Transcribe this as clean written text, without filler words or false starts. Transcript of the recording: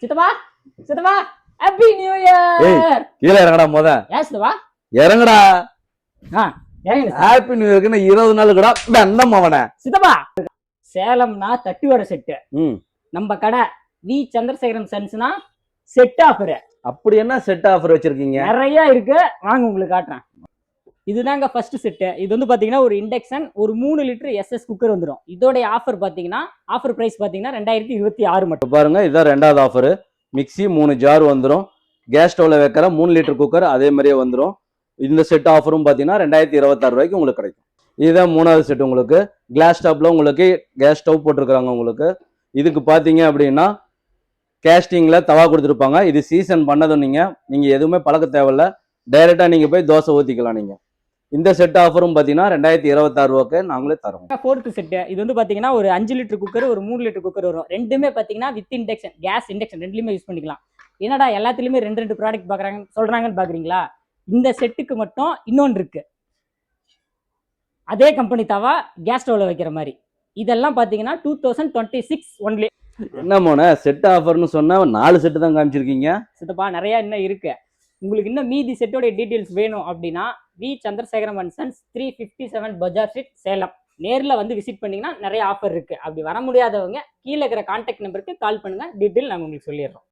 சித்தப்பா சித்தப்பா happy new year. கீழே இறங்கடா ஏன் சித்தப்பா? இறங்கடா. இறங்குங்க ஹாப்பி நியூ இயர்க்கு 20 நாள் கூட தண்டம் அவன. சித்தப்பா. சேலம்னா தட்டுவடை செட்டு. ம். நம்ம கடை வி சந்திரசேகரன் சன்ஸ்னா செட் ஆஃபர். அப்படி என்ன செட் ஆஃபர் வச்சிருக்கீங்க? நிறைய இருக்கு, வாங்க உங்களுக்கு காட்டுறேன். இதுதாங்க ஃபர்ஸ்ட் செட்டு. இது வந்து பாத்தீங்கன்னா ஒரு இண்டக்ஷன், ஒரு 3 லிட்டர் எஸ்எஸ் குக்கர் வந்துடும். இதோட ஆஃபர் பாத்தீங்கன்னா ஆஃபர் பிரைஸ் பாத்தீங்கன்னா 2026 மட்டும். பாருங்க, இதான் ரெண்டாவது ஆஃபர். மிக்ஸி 3 ஜார் வந்துடும். கேஸ் ஸ்டவ்ல வைக்கிற 3 லிட்டர் குக்கர் அதே மாதிரியே வந்துடும். இந்த செட் ஆஃபரும் பாத்தீங்கன்னா 2026 ரூபாய்க்கு உங்களுக்கு கிடைக்கும். இதுதான் மூணாவது செட். உங்களுக்கு கிளாஸ் டாப்ல உங்களுக்கு கேஸ் ஸ்டவ் போட்டிருக்காங்க. உங்களுக்கு இதுக்கு பாத்தீங்க அப்படின்னா கேஸ்டிங்ல தவா கொடுத்துருப்பாங்க. இது சீசன் பண்ணதும் நீங்க எதுவுமே பழக்க தேவையில்ல, டைரக்டா நீங்க போய் தோசை ஊத்திக்கலாம். நீங்க இந்த செட் ஆஃபரும் பாத்தீங்கன்னா 2026 ரூபாய்க்கு நாங்களே தரோம். Fourth set. இது வந்து பாத்தீங்கன்னா ஒரு 5 லிட்டர் குக்கர், ஒரு 3 லிட்டர் குக்கர் வரும். ரெண்டுமே பாத்தீங்கன்னா வித் இண்டக்ஷன், கேஸ் இண்டக்ஷன் ரெண்டுலயுமே யூஸ் பண்ணிக்கலாம். என்னடா எல்லாத்துலயுமே ரெண்டு ப்ராடக்ட் பாக்குறாங்க சொல்றாங்கன்னு பாக்குறீங்களா? இந்த செட்டுக்கு மட்டும் இன்னொன்று இருக்கு. அதே கம்பெனி தவா கேஸ் ஸ்டவ்ல வைக்கிற மாதிரி. இதெல்லாம் பாத்தீங்கன்னா 2026 ஒன்லி. என்ன மோன செட் ஆஃபர்னு சொன்னா 4 செட்டு தான் காமிச்சிருக்கீங்க. சித்தப்பா நிறைய இன்னும் இருக்கு. உங்களுக்கு இன்னும் மீதி செட்டோட டீடைல்ஸ் வேணும் அப்படின்னா V Chandrasekaram and sons 357 Bazaar street Salem நேரில் வந்து விசிட் பண்ணீங்கன்னா நிறைய ஆஃபர் இருக்கு. அப்படி வர முடியாதவங்க கீழே இருக்கிற கான்டாக்ட் நம்பருக்கு கால் பண்ணுங்க, டீட்டெயில் நாங்கள் உங்களுக்கு சொல்லிடுறோம்.